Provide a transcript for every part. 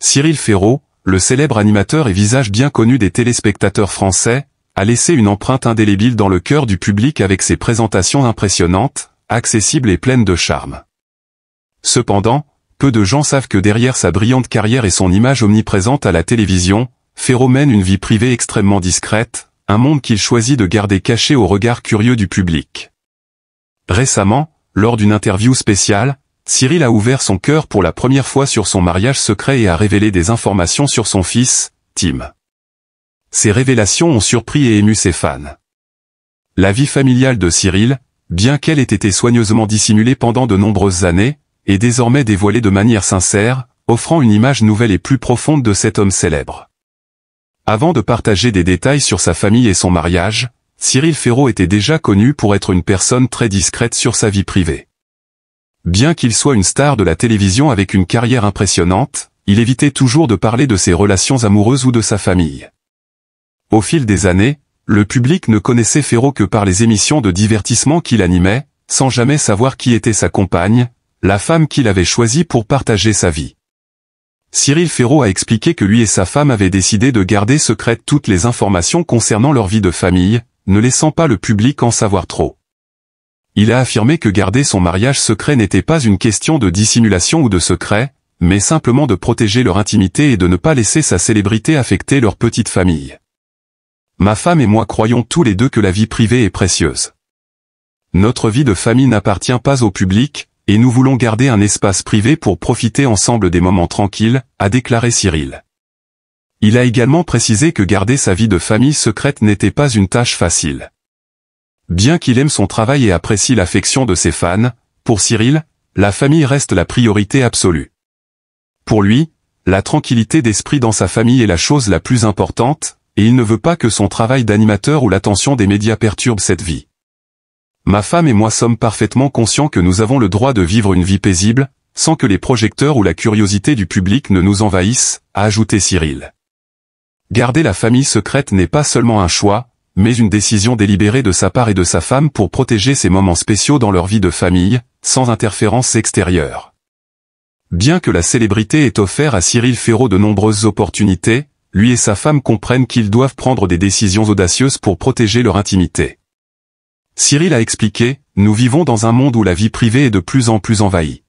Cyril Ferraud, le célèbre animateur et visage bien connu des téléspectateurs français, a laissé une empreinte indélébile dans le cœur du public avec ses présentations impressionnantes, accessibles et pleines de charme. Cependant, peu de gens savent que derrière sa brillante carrière et son image omniprésente à la télévision, Ferraud mène une vie privée extrêmement discrète, un monde qu'il choisit de garder caché au regard curieux du public. Récemment, lors d'une interview spéciale, Cyril a ouvert son cœur pour la première fois sur son mariage secret et a révélé des informations sur son fils, Tim. Ces révélations ont surpris et ému ses fans. La vie familiale de Cyril, bien qu'elle ait été soigneusement dissimulée pendant de nombreuses années, est désormais dévoilée de manière sincère, offrant une image nouvelle et plus profonde de cet homme célèbre. Avant de partager des détails sur sa famille et son mariage, Cyril Ferraud était déjà connu pour être une personne très discrète sur sa vie privée. Bien qu'il soit une star de la télévision avec une carrière impressionnante, il évitait toujours de parler de ses relations amoureuses ou de sa famille. Au fil des années, le public ne connaissait Ferraud que par les émissions de divertissement qu'il animait, sans jamais savoir qui était sa compagne, la femme qu'il avait choisie pour partager sa vie. Cyril Ferraud a expliqué que lui et sa femme avaient décidé de garder secrètes toutes les informations concernant leur vie de famille, ne laissant pas le public en savoir trop. Il a affirmé que garder son mariage secret n'était pas une question de dissimulation ou de secret, mais simplement de protéger leur intimité et de ne pas laisser sa célébrité affecter leur petite famille. Ma femme et moi croyons tous les deux que la vie privée est précieuse. Notre vie de famille n'appartient pas au public, et nous voulons garder un espace privé pour profiter ensemble des moments tranquilles, a déclaré Cyril. Il a également précisé que garder sa vie de famille secrète n'était pas une tâche facile. Bien qu'il aime son travail et apprécie l'affection de ses fans, pour Cyril, la famille reste la priorité absolue. Pour lui, la tranquillité d'esprit dans sa famille est la chose la plus importante, et il ne veut pas que son travail d'animateur ou l'attention des médias perturbe cette vie. Ma femme et moi sommes parfaitement conscients que nous avons le droit de vivre une vie paisible, sans que les projecteurs ou la curiosité du public ne nous envahissent, a ajouté Cyril. Garder la famille secrète n'est pas seulement un choix, mais une décision délibérée de sa part et de sa femme pour protéger ces moments spéciaux dans leur vie de famille, sans interférence extérieure. Bien que la célébrité ait offert à Cyril Ferraud de nombreuses opportunités, lui et sa femme comprennent qu'ils doivent prendre des décisions audacieuses pour protéger leur intimité. Cyril a expliqué, « Nous vivons dans un monde où la vie privée est de plus en plus envahie.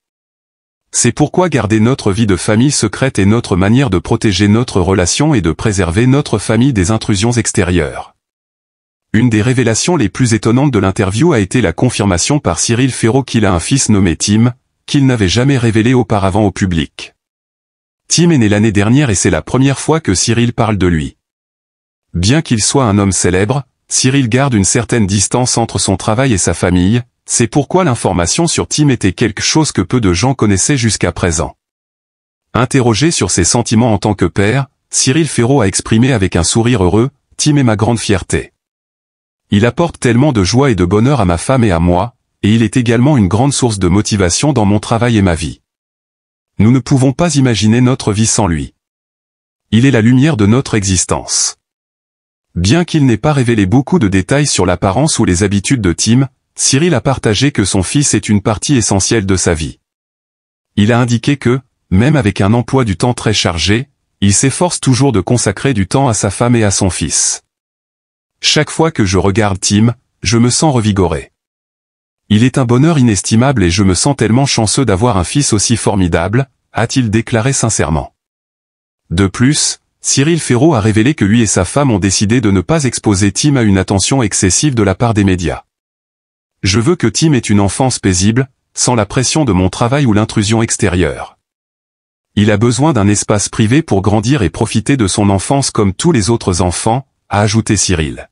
C'est pourquoi garder notre vie de famille secrète est notre manière de protéger notre relation et de préserver notre famille des intrusions extérieures. » Une des révélations les plus étonnantes de l'interview a été la confirmation par Cyril Ferraud qu'il a un fils nommé Tim, qu'il n'avait jamais révélé auparavant au public. Tim est né l'année dernière et c'est la première fois que Cyril parle de lui. Bien qu'il soit un homme célèbre, Cyril garde une certaine distance entre son travail et sa famille, c'est pourquoi l'information sur Tim était quelque chose que peu de gens connaissaient jusqu'à présent. Interrogé sur ses sentiments en tant que père, Cyril Ferraud a exprimé avec un sourire heureux, « Tim est ma grande fierté. Il apporte tellement de joie et de bonheur à ma femme et à moi, et il est également une grande source de motivation dans mon travail et ma vie. Nous ne pouvons pas imaginer notre vie sans lui. Il est la lumière de notre existence. » Bien qu'il n'ait pas révélé beaucoup de détails sur l'apparence ou les habitudes de Tim, Cyril a partagé que son fils est une partie essentielle de sa vie. Il a indiqué que, même avec un emploi du temps très chargé, il s'efforce toujours de consacrer du temps à sa femme et à son fils. Chaque fois que je regarde Tim, je me sens revigoré. Il est un bonheur inestimable et je me sens tellement chanceux d'avoir un fils aussi formidable, a-t-il déclaré sincèrement. De plus, Cyril Ferraud a révélé que lui et sa femme ont décidé de ne pas exposer Tim à une attention excessive de la part des médias. « Je veux que Tim ait une enfance paisible, sans la pression de mon travail ou l'intrusion extérieure. Il a besoin d'un espace privé pour grandir et profiter de son enfance comme tous les autres enfants, a ajouté Cyril.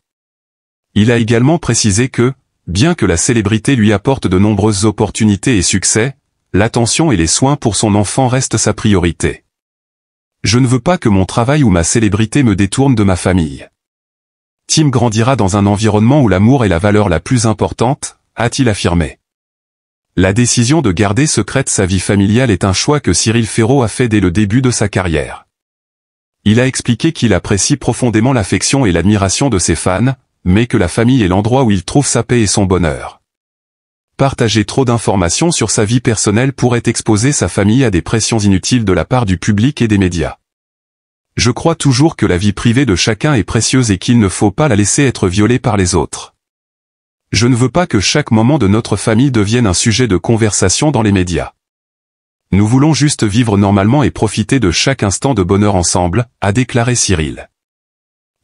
Il a également précisé que, bien que la célébrité lui apporte de nombreuses opportunités et succès, l'attention et les soins pour son enfant restent sa priorité. Je ne veux pas que mon travail ou ma célébrité me détourne de ma famille. Tim grandira dans un environnement où l'amour est la valeur la plus importante, a-t-il affirmé. La décision de garder secrète sa vie familiale est un choix que Cyril Ferraud a fait dès le début de sa carrière. Il a expliqué qu'il apprécie profondément l'affection et l'admiration de ses fans, mais que la famille est l'endroit où il trouve sa paix et son bonheur. partager trop d'informations sur sa vie personnelle pourrait exposer sa famille à des pressions inutiles de la part du public et des médias. Je crois toujours que la vie privée de chacun est précieuse et qu'il ne faut pas la laisser être violée par les autres. Je ne veux pas que chaque moment de notre famille devienne un sujet de conversation dans les médias. Nous voulons juste vivre normalement et profiter de chaque instant de bonheur ensemble, a déclaré Cyril.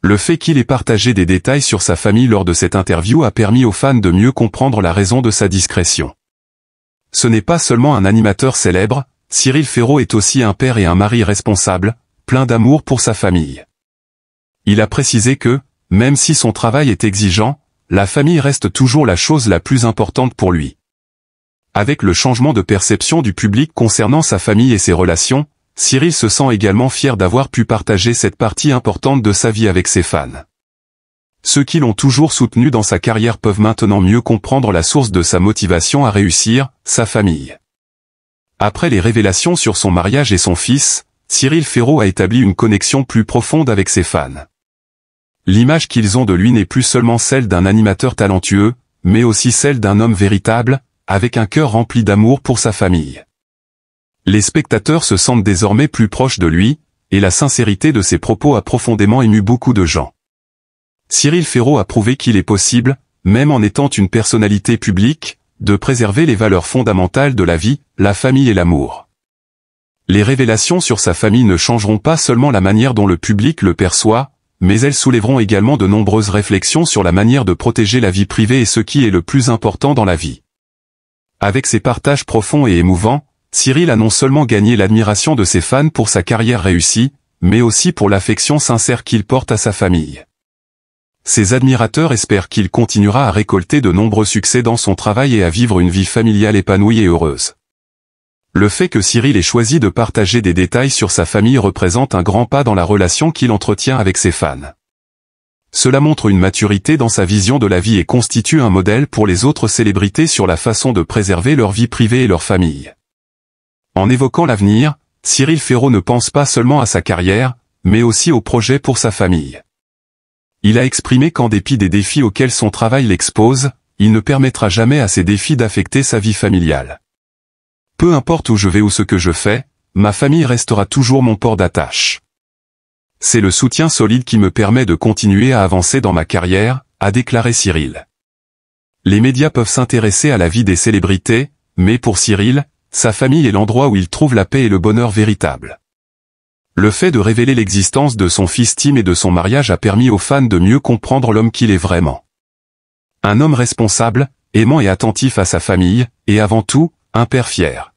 Le fait qu'il ait partagé des détails sur sa famille lors de cette interview a permis aux fans de mieux comprendre la raison de sa discrétion. Ce n'est pas seulement un animateur célèbre, Cyril Ferraud est aussi un père et un mari responsable, plein d'amour pour sa famille. Il a précisé que, même si son travail est exigeant, la famille reste toujours la chose la plus importante pour lui. Avec le changement de perception du public concernant sa famille et ses relations, Cyril se sent également fier d'avoir pu partager cette partie importante de sa vie avec ses fans. Ceux qui l'ont toujours soutenu dans sa carrière peuvent maintenant mieux comprendre la source de sa motivation à réussir, sa famille. Après les révélations sur son mariage et son fils, Cyril Ferraud a établi une connexion plus profonde avec ses fans. L'image qu'ils ont de lui n'est plus seulement celle d'un animateur talentueux, mais aussi celle d'un homme véritable, avec un cœur rempli d'amour pour sa famille. Les spectateurs se sentent désormais plus proches de lui, et la sincérité de ses propos a profondément ému beaucoup de gens. Cyril Ferraud a prouvé qu'il est possible, même en étant une personnalité publique, de préserver les valeurs fondamentales de la vie, la famille et l'amour. Les révélations sur sa famille ne changeront pas seulement la manière dont le public le perçoit, mais elles soulèveront également de nombreuses réflexions sur la manière de protéger la vie privée et ce qui est le plus important dans la vie. Avec ses partages profonds et émouvants, Cyril a non seulement gagné l'admiration de ses fans pour sa carrière réussie, mais aussi pour l'affection sincère qu'il porte à sa famille. Ses admirateurs espèrent qu'il continuera à récolter de nombreux succès dans son travail et à vivre une vie familiale épanouie et heureuse. Le fait que Cyril ait choisi de partager des détails sur sa famille représente un grand pas dans la relation qu'il entretient avec ses fans. Cela montre une maturité dans sa vision de la vie et constitue un modèle pour les autres célébrités sur la façon de préserver leur vie privée et leur famille. En évoquant l'avenir, Cyril Ferraud ne pense pas seulement à sa carrière, mais aussi aux projets pour sa famille. Il a exprimé qu'en dépit des défis auxquels son travail l'expose, il ne permettra jamais à ces défis d'affecter sa vie familiale. Peu importe où je vais ou ce que je fais, ma famille restera toujours mon port d'attache. C'est le soutien solide qui me permet de continuer à avancer dans ma carrière, a déclaré Cyril. Les médias peuvent s'intéresser à la vie des célébrités, mais pour Cyril, sa famille est l'endroit où il trouve la paix et le bonheur véritable. Le fait de révéler l'existence de son fils Tim et de son mariage a permis aux fans de mieux comprendre l'homme qu'il est vraiment. Un homme responsable, aimant et attentif à sa famille, et avant tout, un père fier.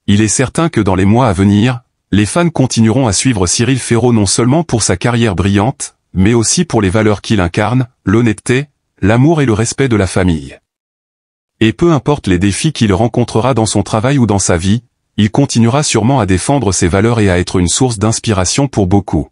Il est certain que dans les mois à venir, les fans continueront à suivre Cyril Ferraud non seulement pour sa carrière brillante, mais aussi pour les valeurs qu'il incarne, l'honnêteté, l'amour et le respect de la famille. Et peu importe les défis qu'il rencontrera dans son travail ou dans sa vie, il continuera sûrement à défendre ces valeurs et à être une source d'inspiration pour beaucoup.